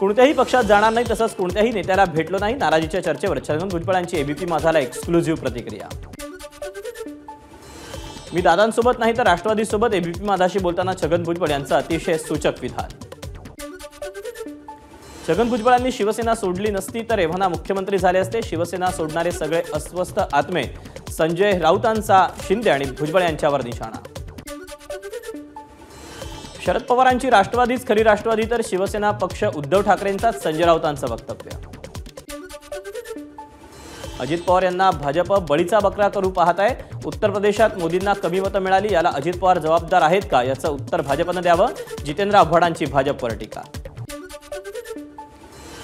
कोणत्याही पक्षात जाणार नाही तसंच कोणत्याही नेत्याला भेटलो नाही, नाराजीच्या चर्चेवर छगन भुजबळांची एबीपी माझाला एक्सक्लुझिव्ह प्रतिक्रिया। मी दादांसोबत नाही तर राष्ट्रवादीसोबत, एबीपी माझाशी बोलताना छगन भुजबळ यांचं अतिशय सूचक विधान। छगन भुजबळांनी शिवसेना सोडली नसती तर एव्हाना मुख्यमंत्री झाले असते। शिवसेना सोडणारे सगळे अस्वस्थ आत्मे, संजय राऊतांचा शिंदे आणि भुजबळ यांच्यावर निशाणा। शरद पवारांची राष्ट्रवादीच खरी राष्ट्रवादी तर शिवसेना पक्ष उद्धव ठाकरेंचाच, संजय राऊतांचं वक्तव्य। अजित पवार यांना भाजप बळीचा बकरा करू पाहत आहे। उत्तर प्रदेशात मोदींना कमी मतं मिळाली, याला अजित पवार जबाबदार आहेत का, याचं उत्तर भाजपनं द्यावं, जितेंद्र आव्हाडांची भाजपवर टीका।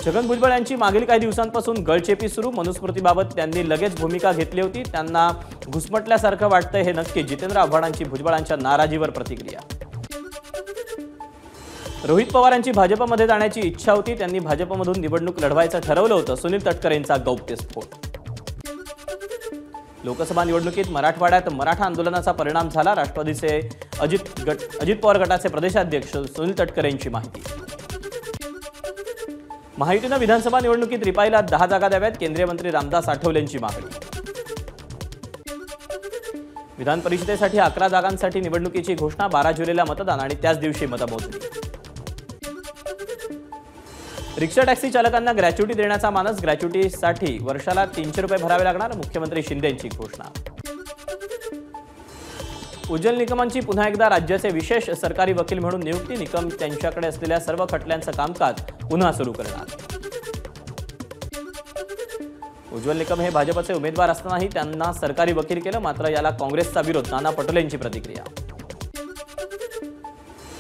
छगन भुजबळ यांची मागील काही दिवसांपासून गळचेपी सुरू, मनुस्मृतीबाबत त्यांनी लगेच भूमिका घेतली होती, त्यांना घुसमटल्यासारखं वाटतंय हे नक्की, जितेंद्र आव्हाडांची भुजबळांच्या नाराजीवर प्रतिक्रिया। रोहित पवारांची भाजपमध्ये जाण्याची इच्छा होती, त्यांनी भाजपमधून निवडणूक लढवायचं ठरवलं होतं, सुनील तटकरेंचा गौप्यस्फोट। लोकसभा निवडणुकीत मराठवाड्यात मराठा आंदोलनाचा परिणाम झाला, राष्ट्रवादीचे अजित पवार गटाचे प्रदेशाध्यक्ष सुनील तटकरेंची माहिती। महायुतीनं विधानसभा निवडणुकीत रिपाईला 10 जागा द्याव्यात, केंद्रीय मंत्री रामदास आठवलेंची मागणी। विधान परिषदेसाठी 11 जागांसाठी निवडणुकीची घोषणा, 12 जुलैला मतदान आणि त्याच दिवशी मतमोजणी। रिक्षा टॅक्सी चालकांना ग्रॅच्युटी देण्याचा मानस, ग्रॅच्युटीसाठी वर्षाला 300 रुपये भरावे लागणार, मुख्यमंत्री शिंदेंची घोषणा। उज्ज्वल निकमांची पुन्हा एकदा राज्याचे विशेष सरकारी वकील म्हणून नियुक्ती, निकम त्यांच्याकडे असलेल्या सर्व खटल्यांचं कामकाज पुन्हा सुरू करणार। उज्ज्वल निकम हे भाजपचे उमेदवार असतानाही त्यांना सरकारी वकील केलं, मात्र याला काँग्रेसचा विरोध, नाना पटोलेंची प्रतिक्रिया।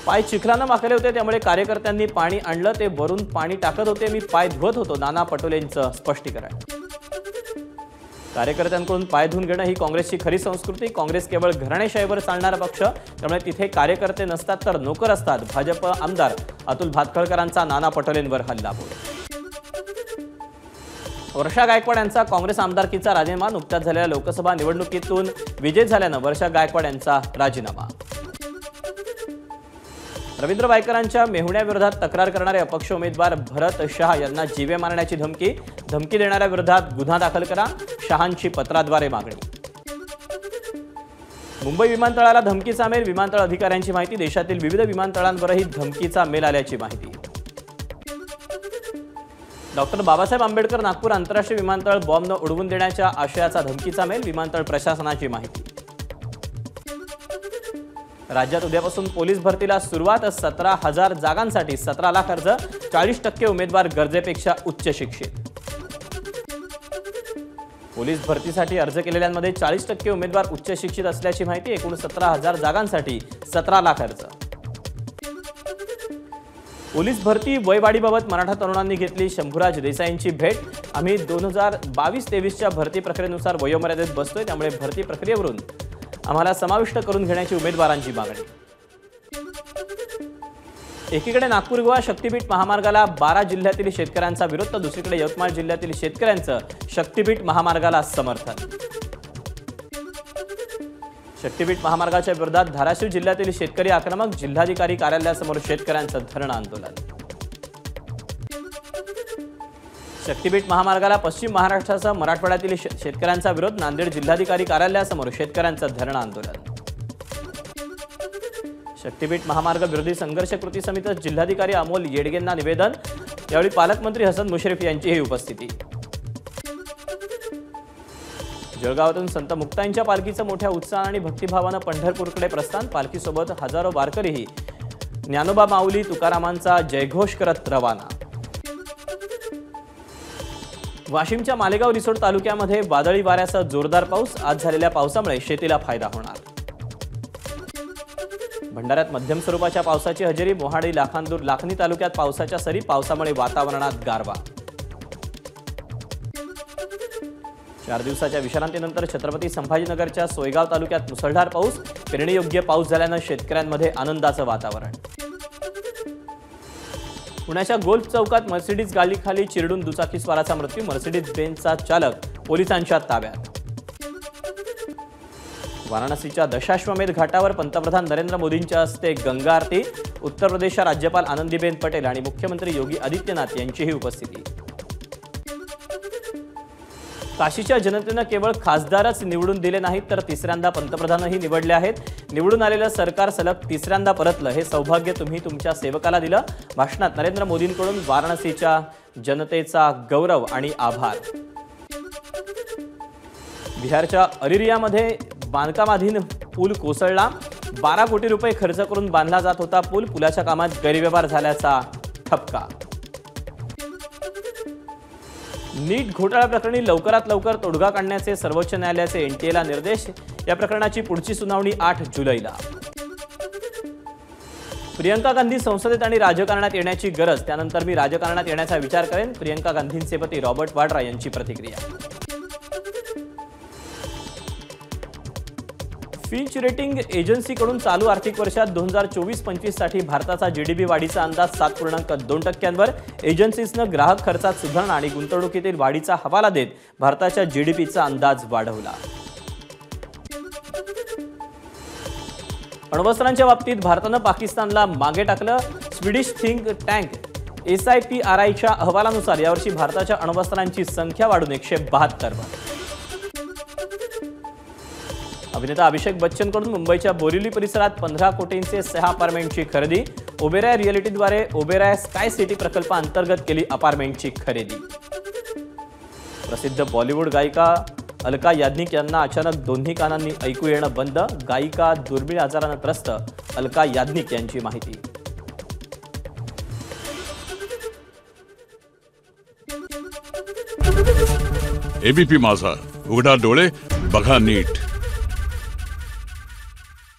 पाय चिखलानं माखले होते त्यामुळे कार्यकर्त्यांनी पाणी आणलं, ते वरून पाणी टाकत होते, मी पाय धुवत होतो, नाना पटोलेंचं स्पष्टीकरण। कार्यकर्त्यांकडून पाय धुवून घेणं ही काँग्रेसची खरी संस्कृती, काँग्रेस केवळ घराणेशाहीवर चालणारा पक्ष, त्यामुळे तिथे कार्यकर्ते नसतात तर नोकर असतात, भाजप आमदार अतुल भातखळकरांचा नाना पटोलेंवर हल्लाबोल। वर्षा गायकवाड यांचा काँग्रेस आमदारकीचा राजीनामा, नुकत्याच झालेल्या लोकसभा निवडणुकीतून विजय झाल्यानं वर्षा गायकवाड यांचा राजीनामा। रवींद्र वायकरांच्या मेहुण्याविरोधात तक्रार करणारे अपक्ष उमेदवार भरत शहा यांना जीवे मारण्याची धमकी देणाऱ्या विरोधात गुन्हा दाखल करा, शहांची पत्राद्वारे मागणी। मुंबई विमानतळाला धमकीचा मेल, विमानतळ अधिकाऱ्यांची माहिती, देशातील विविध विमानतळांवरही धमकीचा मेल आल्याची माहिती। डॉक्टर बाबासाहेब आंबेडकर नागपूर आंतरराष्ट्रीय विमानतळ बॉम्बनं उडवून देण्याच्या आशयाचा धमकीचा मेल, विमानतळ प्रशासनाची माहिती। राज्यात उद्यापासून पोलीस भरतीला सुरुवात, 17,000 जागांसाठी 17 लाख अर्ज, 40% उमेदवार गरजेपेक्षा उच्च शिक्षित। पोलीस भरतीसाठी अर्ज केलेल्यांमध्ये 40% उमेदवार उच्च शिक्षित असल्याची माहिती, एकूण 17,000 जागांसाठी 17 लाख अर्ज। पोलीस भरती वयवाढीबाबत मराठा तरुणांनी घेतली शंभूराज देसाईंची भेट, आम्ही 2022-23च्या भरती प्रक्रियेनुसार वयोमर्यादेत बसतोय, त्यामुळे भरती प्रक्रियेवरून आम्हाला समाविष्ट करून घेण्याची उमेदवारांची मागणी। एकीकडे नागपूर गोवा शक्तीपीठ महामार्गाला 12 जिल्ह्यातील शेतकऱ्यांचा विरोध, तर दुसरीकडे यवतमाळ जिल्ह्यातील शेतकऱ्यांचं शक्तीपीठ महामार्गाला समर्थन। शक्तीपीठ महामार्गाच्या विरोधात धाराशिव जिल्ह्यातील शेतकरी आक्रमक, जिल्हाधिकारी कार्यालयासमोर शेतकऱ्यांचं धरणं आंदोलन। शक्तीपीठ महामार्गाला पश्चिम महाराष्ट्रासह मराठवाड्यातील शेतकऱ्यांचा विरोध, नांदेड जिल्हाधिकारी कार्यालयासमोर शेतकऱ्यांचं धरणं आंदोलन। शक्तीपीठ महामार्ग विरोधी संघर्ष कृती समितीचं जिल्हाधिकारी अमोल येडगेंना निवेदन, यावेळी पालकमंत्री हसन मुश्रीफ यांचीही उपस्थिती। जळगावातून संत मुक्ताईंच्या पालखीचं मोठ्या उत्साह आणि भक्तिभावानं पंढरपूरकडे प्रस्थान, पालखीसोबत हजारो वारकरीही ज्ञानोबा माऊली तुकारामांचा जयघोष करत रवाना। वाशिमच्या मालेगाव रिसोड तालुक्यामध्ये वादळी वाऱ्यासह जोरदार पाऊस, आज झालेल्या पावसामुळे शेतीला फायदा होणार। भंडाऱ्यात मध्यम स्वरूपाच्या पावसाची हजेरी, मोहाडी लाखांदूर लाखनी तालुक्यात पावसाच्या सरी, पावसामुळे वातावरणात गारवा। 4 दिवसाच्या विश्रांतीनंतर छत्रपती संभाजीनगरच्या सोयगाव तालुक्यात मुसळधार पाऊस, पेरणीयोग्य पाऊस झाल्यानं शेतकऱ्यांमध्ये आनंदाचं वातावरण। पुण्याच्या गोल्फ चौकात मर्सिडीज गाडीखाली चिरडून दुचाकीस्वाराचा मृत्यू, मर्सिडीज बेंझचा चालक पोलिसांच्या ताब्यात। वाराणसीच्या दशाश्वमेध घाटावर पंतप्रधान नरेंद्र मोदींच्या हस्ते गंगा आरती, उत्तर प्रदेशच्या राज्यपाल आनंदीबेन पटेल आणि मुख्यमंत्री योगी आदित्यनाथ यांचीही उपस्थिती। काशीच्या जनतेनं केवळ खासदारच निवडून दिले नाहीत तर तिसऱ्यांदा पंतप्रधानही निवडले आहेत। निवडून आलेलं सरकार सलग तिसऱ्यांदा परतलं, हे सौभाग्य तुम्ही तुमच्या सेवकाला दिलं। भाषणात नरेंद्र मोदींकडून वाराणसीच्या जनतेचा गौरव आणि आभार। बिहारच्या अरिरियामध्ये बांधकामाधीन पूल कोसळला। 12 कोटी रुपये खर्च करून बांधला जात होता पूल, पुलाच्या कामात गैरव्यवहार झाल्याचा ठपका। नीट घोटाळा प्रकरणी लवकरात लवकर तोडगा काढण्याचे सर्वोच्च न्यायालयाचे एनटीएला निर्देश। या प्रकरणाची पुढची सुनावणी 8 जुलैला। प्रियंका गांधी संसदेत आणि राजकारणात येण्याची गरज, त्यानंतर मी राजकारणात येण्याचा विचार करेन, प्रियंका गांधींचे पती रॉबर्ट वाड्रा यांची प्रतिक्रिया। फिच रेटिंग एजन्सीकडून चालू आर्थिक वर्षात 2024-25 साठी भारताचा जीडीपी वाढीचा अंदाज 7.2%वर। एजन्सीजनं ग्राहक खर्चात सुधारणा आणि गुंतवणुकीतील वाढीचा हवाला देत भारताच्या जीडीपीचा अंदाज वाढवला। अण्वस्त्रांच्या बाबतीत भारतानं पाकिस्तानला मागे टाकलं। स्वीडिश थिंक टँक SIPRIच्या अहवालानुसार यावर्षी भारताच्या अण्वस्त्रांची संख्या वाढून 172 वर। अभिनेता अभिषेक बच्चनकडून मुंबईच्या बोरिवली परिसरात 15 कोटींचे 6 अपार्टमेंटची खरेदी। ओबेरॉय रिअल्टीद्वारे ओबेरॉय स्काय सिटी प्रकल्पाअंतर्गत केली अपार्टमेंटची खरेदी। प्रसिद्ध बॉलिवूड गायिका अलका याज्ञिक यांना अचानक दोन्ही कानांनी ऐकू येणं बंद। गायिका दुर्मिळ आजारानं त्रस्त, अलका याज्ञिक यांची माहिती। एबीपी माझा, उघडा डोळे बघा नीट।